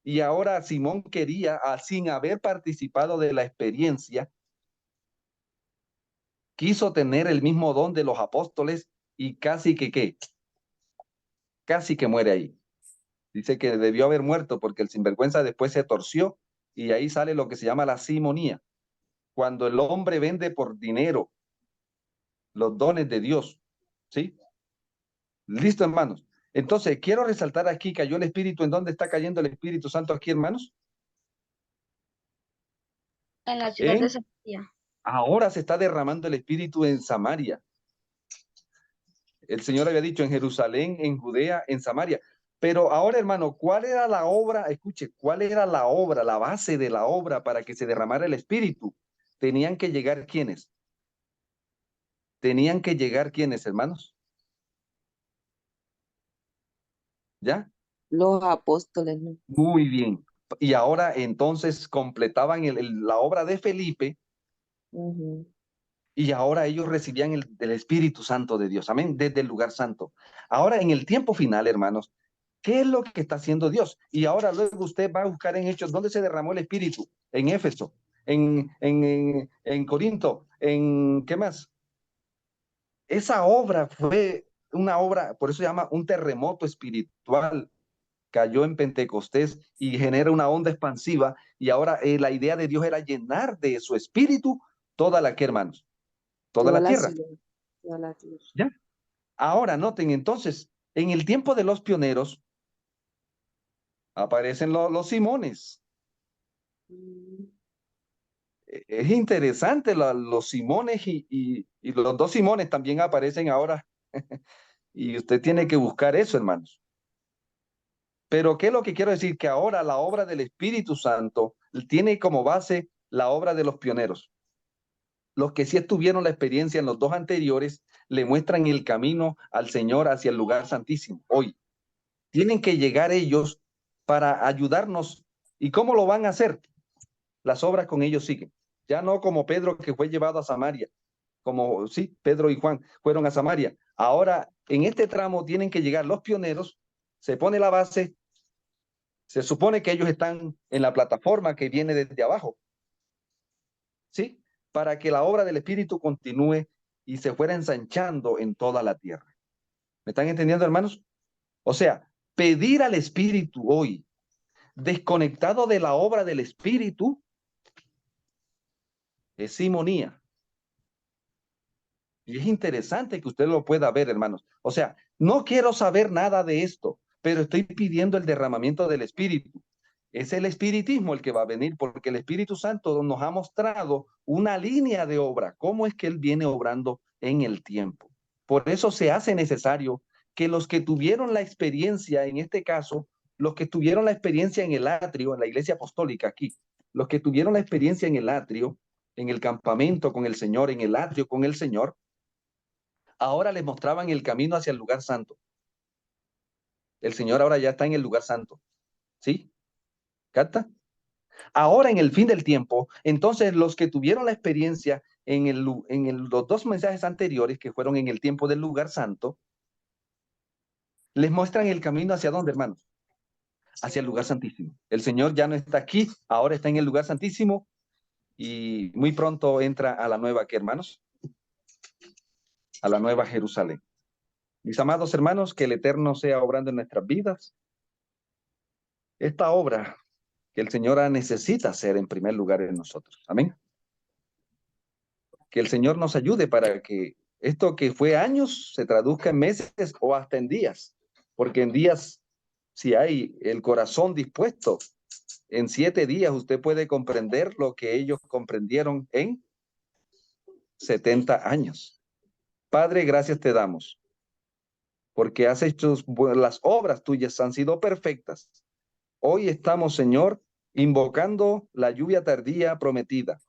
Y ahora Simón quería, sin haber participado de la experiencia, quiso tener el mismo don de los apóstoles y casi que muere ahí. Dice que debió haber muerto porque el sinvergüenza después se torció y ahí sale lo que se llama la simonía. Cuando el hombre vende por dinero los dones de Dios, ¿sí? Listo, hermanos. Entonces, quiero resaltar aquí, cayó el Espíritu. ¿En dónde está cayendo el Espíritu Santo aquí, hermanos? En la ciudad de Samaria. Ahora se está derramando el Espíritu en Samaria. El Señor había dicho en Jerusalén, en Judea, en Samaria. Pero ahora, hermano, ¿cuál era la obra? Escuche, ¿cuál era la obra, la base de la obra para que se derramara el Espíritu? Tenían que llegar ¿quiénes? Tenían que llegar ¿quiénes, hermanos? ¿Ya? Los apóstoles, ¿no? Muy bien. Y ahora entonces completaban la obra de Felipe. Ujú. Y ahora ellos recibían el Espíritu Santo de Dios, amén, desde el lugar santo. Ahora, en el tiempo final, hermanos, ¿qué es lo que está haciendo Dios? Y ahora luego usted va a buscar en Hechos, ¿dónde se derramó el Espíritu? En Éfeso, en Corinto, ¿qué más? Esa obra fue una obra, por eso se llama un terremoto espiritual. Cayó en Pentecostés y genera una onda expansiva. Y ahora la idea de Dios era llenar de su espíritu toda la que, hermanos, toda Toda la la tierra. ciudad, toda la tierra. ¿Ya? Ahora noten entonces, en el tiempo de los pioneros aparecen los Simones. Es interesante los Simones y los dos Simones también aparecen ahora. Y usted tiene que buscar eso, hermanos. Pero ¿qué es lo que quiero decir? Que ahora la obra del Espíritu Santo tiene como base la obra de los pioneros. Los que sí tuvieron la experiencia en los dos anteriores le muestran el camino al Señor hacia el lugar santísimo. Hoy tienen que llegar ellos para ayudarnos. ¿Y cómo lo van a hacer? Las obras con ellos siguen. Ya no como Pedro, que fue llevado a Samaria, como sí, Pedro y Juan fueron a Samaria. Ahora, en este tramo tienen que llegar los pioneros, se pone la base, se supone que ellos están en la plataforma que viene desde abajo, ¿sí? Para que la obra del Espíritu continúe y se fuera ensanchando en toda la tierra. ¿Me están entendiendo, hermanos? O sea, pedir al Espíritu hoy, desconectado de la obra del Espíritu, es simonía. Y es interesante que usted lo pueda ver, hermanos. O sea, no quiero saber nada de esto, pero estoy pidiendo el derramamiento del Espíritu. Es el espiritismo el que va a venir, porque el Espíritu Santo nos ha mostrado una línea de obra, cómo es que Él viene obrando en el tiempo. Por eso se hace necesario que los que tuvieron la experiencia, en este caso, los que tuvieron la experiencia en el atrio, en la iglesia apostólica aquí, los que tuvieron la experiencia en el atrio, en el campamento con el Señor, en el atrio con el Señor, ahora les mostraban el camino hacia el lugar santo. El Señor ahora ya está en el lugar santo. ¿Sí? ¿Capta? Ahora en el fin del tiempo, entonces los que tuvieron la experiencia los dos mensajes anteriores que fueron en el tiempo del lugar santo, les muestran el camino hacia dónde, hermanos, hacia el lugar santísimo. El Señor ya no está aquí, ahora está en el lugar santísimo y muy pronto entra a la nueva, ¿qué, hermanos? A la nueva Jerusalén. Mis amados hermanos, que el Eterno sea obrando en nuestras vidas esta obra que el Señor necesita hacer en primer lugar en nosotros. Amén. que el Señor nos ayude para que esto que fue años se traduzca en meses o hasta en días, porque en días, si hay el corazón dispuesto, en 7 días usted puede comprender lo que ellos comprendieron en 70 años. Padre, gracias te damos, porque has hecho las obras tuyas han sido perfectas. Hoy estamos, Señor, invocando la lluvia tardía prometida.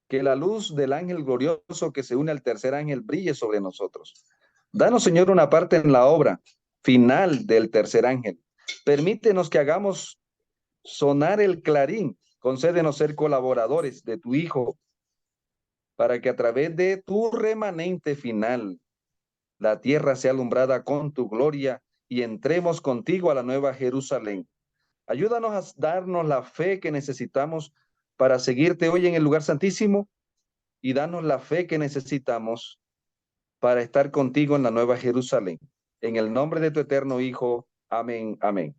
Que la luz del ángel glorioso que se une al tercer ángel brille sobre nosotros. Danos, Señor, una parte en la obra final del tercer ángel. Permítenos que hagamos sonar el clarín. Concédenos ser colaboradores de tu Hijo, para que a través de tu remanente final, la tierra sea alumbrada con tu gloria y entremos contigo a la nueva Jerusalén. Ayúdanos a darnos la fe que necesitamos para seguirte hoy en el lugar santísimo y danos la fe que necesitamos para estar contigo en la nueva Jerusalén. En el nombre de tu eterno Hijo. Amén. Amén.